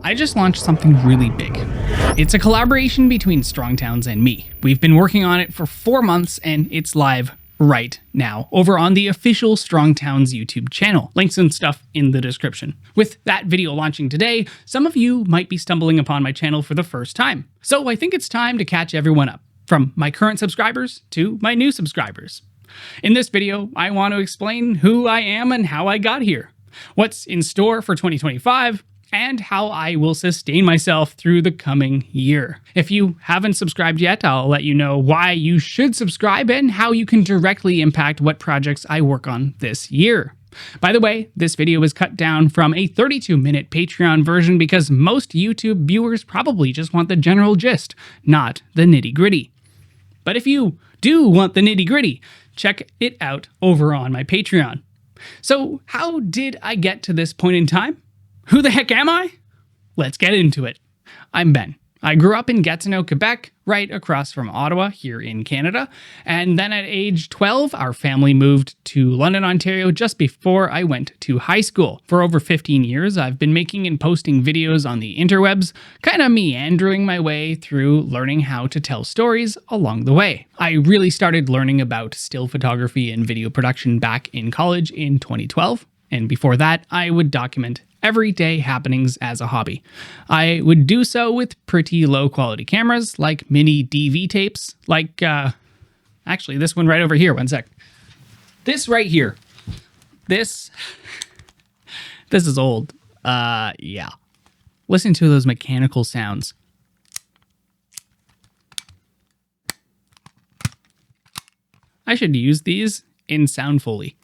I just launched something really big. It's a collaboration between Strongtowns and me. We've been working on it for 4 months and it's live right now over on the official Strongtowns YouTube channel. Links and stuff in the description. With that video launching today, some of you might be stumbling upon my channel for the first time. So I think it's time to catch everyone up, from my current subscribers to my new subscribers. In this video, I want to explain who I am and how I got here, what's in store for 2025, and how I will sustain myself through the coming year. If you haven't subscribed yet, I'll let you know why you should subscribe and how you can directly impact what projects I work on this year. By the way, this video is cut down from a 32-minute Patreon version because most YouTube viewers probably just want the general gist, not the nitty-gritty. But if you do want the nitty-gritty, check it out over on my Patreon. So how did I get to this point in time? Who the heck am I? Let's get into it. I'm Ben. I grew up in Gatineau, Quebec, right across from Ottawa here in Canada, and then at age 12, our family moved to London, Ontario just before I went to high school. For over 15 years, I've been making and posting videos on the interwebs, kind of meandering my way through learning how to tell stories along the way. I really started learning about still photography and video production back in college in 2012, and before that, I would document everyday happenings as a hobby. I would do so with pretty low quality cameras like mini DV tapes, like, actually this one right over here, one sec. This right here. This is old. Yeah. Listen to those mechanical sounds. I should use these in Sound Foley.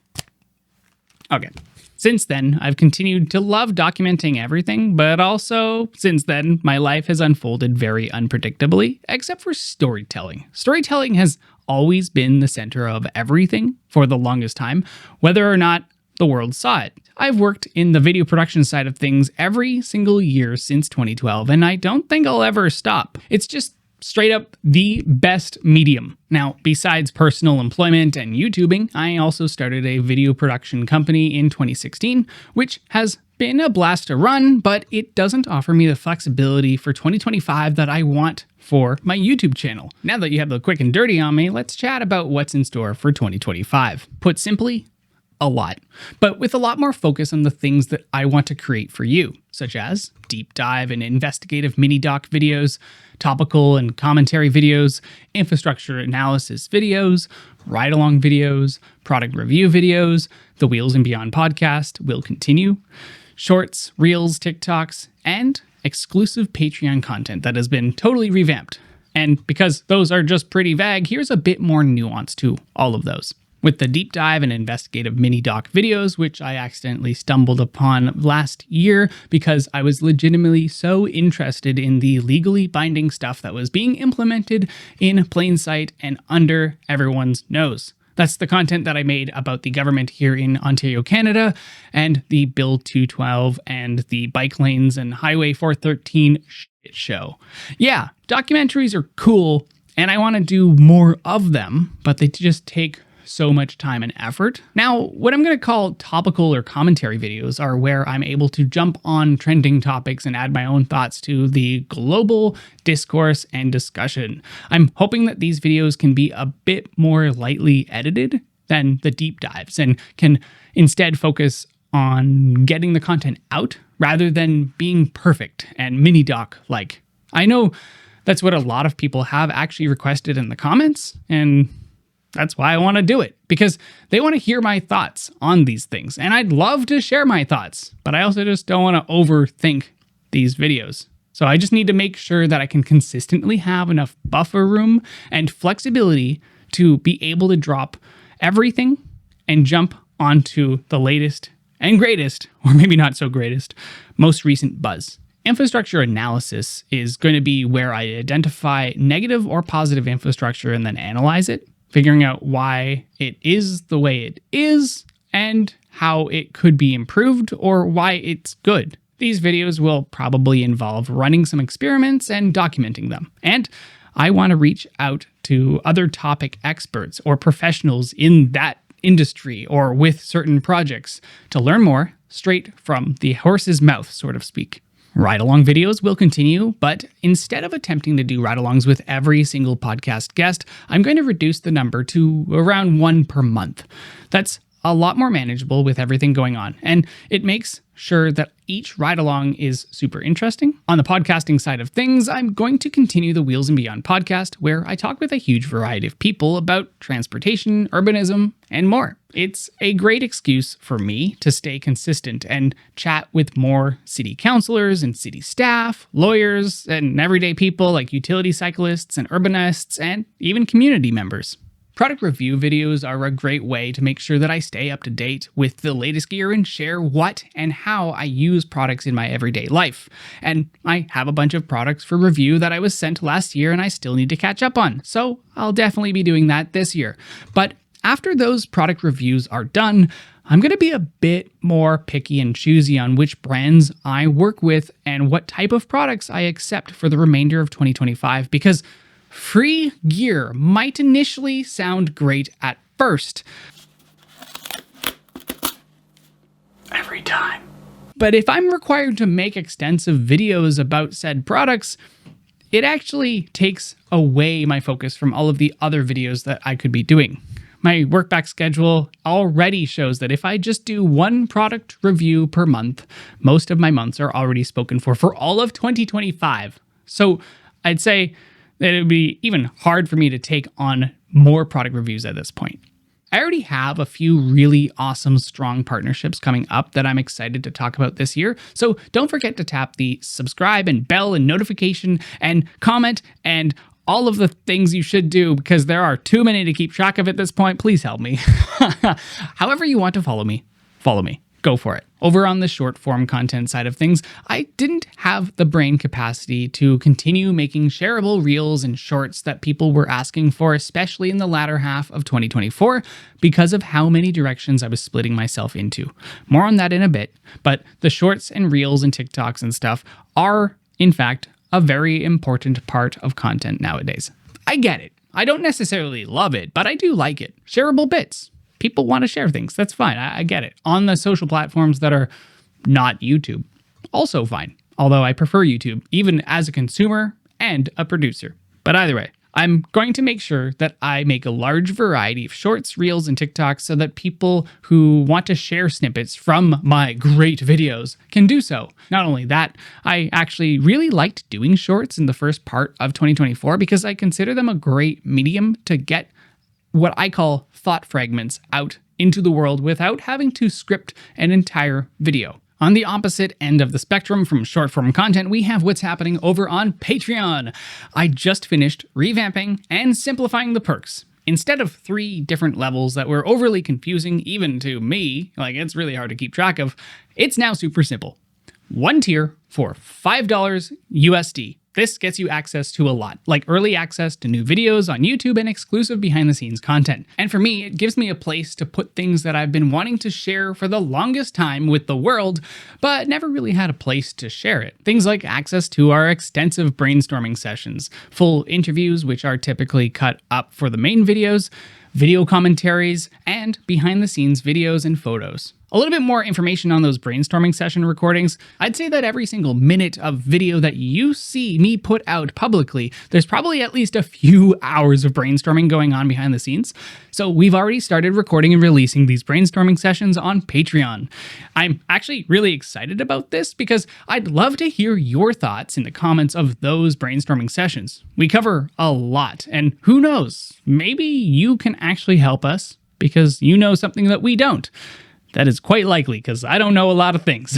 Okay. Since then, I've continued to love documenting everything, but also, since then, my life has unfolded very unpredictably, except for storytelling. Storytelling has always been the center of everything for the longest time, whether or not the world saw it. I've worked in the video production side of things every single year since 2012, and I don't think I'll ever stop. It's just straight up the best medium. Now, besides personal employment and YouTubing, I also started a video production company in 2016, which has been a blast to run, but it doesn't offer me the flexibility for 2025 that I want for my YouTube channel. Now that you have the quick and dirty on me, let's chat about what's in store for 2025. Put simply, a lot, but with a lot more focus on the things that I want to create for you, such as deep dive and investigative mini doc videos, topical and commentary videos, infrastructure analysis videos, ride-along videos, product review videos, the Wheels and Beyond podcast will continue, shorts, reels, TikToks, and exclusive Patreon content that has been totally revamped. And because those are just pretty vague, here's a bit more nuance to all of those. With the deep dive and investigative mini doc videos, which I accidentally stumbled upon last year because I was legitimately so interested in the legally binding stuff that was being implemented in plain sight and under everyone's nose. That's the content that I made about the government here in Ontario, Canada, and the Bill 212 and the bike lanes and Highway 413 shit show. Yeah, documentaries are cool, and I want to do more of them, but they just take so much time and effort. Now, what I'm going to call topical or commentary videos are where I'm able to jump on trending topics and add my own thoughts to the global discourse and discussion. I'm hoping that these videos can be a bit more lightly edited than the deep dives and can instead focus on getting the content out rather than being perfect and mini doc like. I know that's what a lot of people have actually requested in the comments, and that's why I want to do it, because they want to hear my thoughts on these things, and I'd love to share my thoughts, but I also just don't want to overthink these videos. So I just need to make sure that I can consistently have enough buffer room and flexibility to be able to drop everything and jump onto the latest and greatest, or maybe not so greatest, most recent buzz. Infrastructure analysis is going to be where I identify negative or positive infrastructure and then analyze it, figuring out why it is the way it is and how it could be improved or why it's good. These videos will probably involve running some experiments and documenting them. And I want to reach out to other topic experts or professionals in that industry or with certain projects to learn more straight from the horse's mouth, sort of speak. Ride-along videos will continue, but instead of attempting to do ride-alongs with every single podcast guest, I'm going to reduce the number to around 1 per month. That's a lot more manageable with everything going on, and it makes sure that each ride-along is super interesting. On the podcasting side of things, I'm going to continue the Wheels and Beyond podcast, where I talk with a huge variety of people about transportation, urbanism, and more. It's a great excuse for me to stay consistent and chat with more city councilors and city staff, lawyers, and everyday people like utility cyclists and urbanists, and even community members. Product review videos are a great way to make sure that I stay up to date with the latest gear and share what and how I use products in my everyday life. And I have a bunch of products for review that I was sent last year and I still need to catch up on, so I'll definitely be doing that this year. But after those product reviews are done, I'm going to be a bit more picky and choosy on which brands I work with and what type of products I accept for the remainder of 2025, because free gear might initially sound great at first. Every time. But if I'm required to make extensive videos about said products, it actually takes away my focus from all of the other videos that I could be doing. My workback schedule already shows that if I just do 1 product review per month, most of my months are already spoken for all of 2025. So I'd say that it would be even hard for me to take on more product reviews at this point. I already have a few really awesome, strong partnerships coming up that I'm excited to talk about this year, so don't forget to tap the subscribe and bell and notification and comment and all of the things you should do, because there are too many to keep track of at this point. Please help me. However you want to follow me. Go for it. Over on the short form content side of things, I didn't have the brain capacity to continue making shareable reels and shorts that people were asking for, especially in the latter half of 2024, because of how many directions I was splitting myself into. More on that in a bit, but the shorts and reels and TikToks and stuff are, in fact, a very important part of content nowadays. I get it. I don't necessarily love it, but I do like it. Shareable bits. People want to share things. That's fine. I get it. On the social platforms that are not YouTube, also fine. Although I prefer YouTube, even as a consumer and a producer. But either way, I'm going to make sure that I make a large variety of shorts, reels, and TikToks so that people who want to share snippets from my great videos can do so. Not only that, I actually really liked doing shorts in the first part of 2024 because I consider them a great medium to get what I call thought fragments out into the world without having to script an entire video. On the opposite end of the spectrum from short form content, we have what's happening over on Patreon. I just finished revamping and simplifying the perks. Instead of 3 different levels that were overly confusing even to me, like it's really hard to keep track of, it's now super simple. 1 tier for $5 USD. This gets you access to a lot, like early access to new videos on YouTube and exclusive behind-the-scenes content. And for me, it gives me a place to put things that I've been wanting to share for the longest time with the world, but never really had a place to share it. Things like access to our extensive brainstorming sessions, full interviews, which are typically cut up for the main videos, video commentaries, and behind-the-scenes videos and photos. A little bit more information on those brainstorming session recordings. I'd say that every single minute of video that you see me put out publicly, there's probably at least a few hours of brainstorming going on behind the scenes. So we've already started recording and releasing these brainstorming sessions on Patreon. I'm actually really excited about this because I'd love to hear your thoughts in the comments of those brainstorming sessions. We cover a lot, and who knows, maybe you can actually help us because you know something that we don't. That is quite likely, because I don't know a lot of things.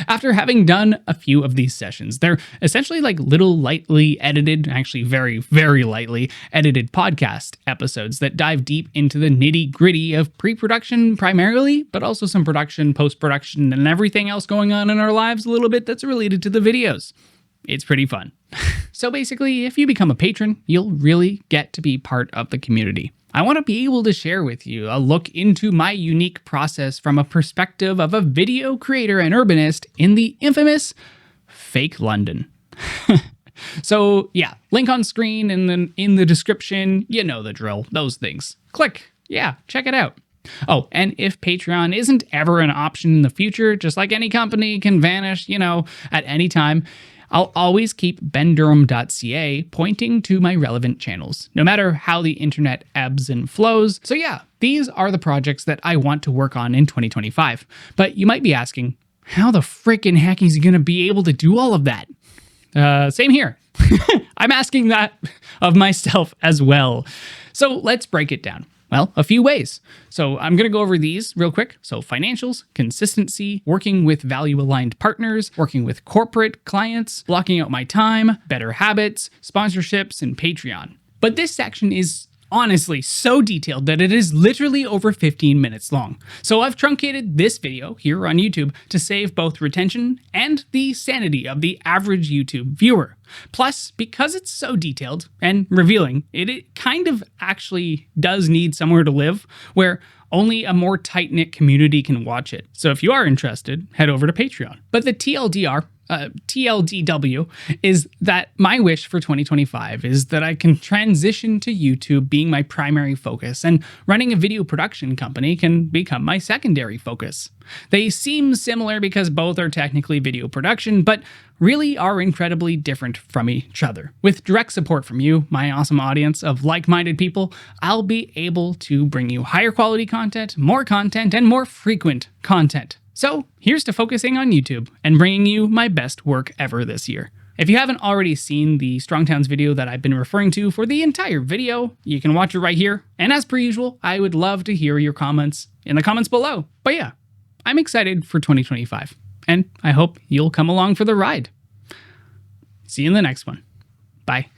After having done a few of these sessions, they're essentially like little lightly edited, actually very, very lightly edited podcast episodes that dive deep into the nitty-gritty of pre-production primarily, but also some production, post-production, and everything else going on in our lives a little bit that's related to the videos. It's pretty fun. So basically, if you become a patron, you'll really get to be part of the community. I want to be able to share with you a look into my unique process from a perspective of a video creator and urbanist in the infamous fake London. So yeah, link on screen and then in the description, you know the drill, those things. Click, yeah, check it out. Oh, and if Patreon isn't ever an option in the future, just like any company can vanish, at any time, I'll always keep bendurham.ca pointing to my relevant channels, no matter how the internet ebbs and flows. So yeah, these are the projects that I want to work on in 2025. But you might be asking, how the frickin' heck is he gonna be able to do all of that? Same here. I'm asking that of myself as well. So let's break it down. Well, a few ways. So I'm going to go over these real quick. So financials, consistency, working with value-aligned partners, working with corporate clients, blocking out my time, better habits, sponsorships, and Patreon. But this section is honestly so detailed that it is literally over 15 minutes long. So I've truncated this video here on YouTube to save both retention and the sanity of the average YouTube viewer. Plus, because it's so detailed and revealing, it kind of actually does need somewhere to live where only a more tight-knit community can watch it. So if you are interested, head over to Patreon. But the TLDW is that my wish for 2025 is that I can transition to YouTube being my primary focus, and running a video production company can become my secondary focus. They seem similar because both are technically video production, but really are incredibly different from each other. With direct support from you, my awesome audience of like-minded people, I'll be able to bring you higher quality content, and more frequent content. So here's to focusing on YouTube and bringing you my best work ever this year. If you haven't already seen the Strong Towns video that I've been referring to for the entire video, you can watch it right here. And as per usual, I would love to hear your comments in the comments below. But yeah, I'm excited for 2025, and I hope you'll come along for the ride. See you in the next one. Bye.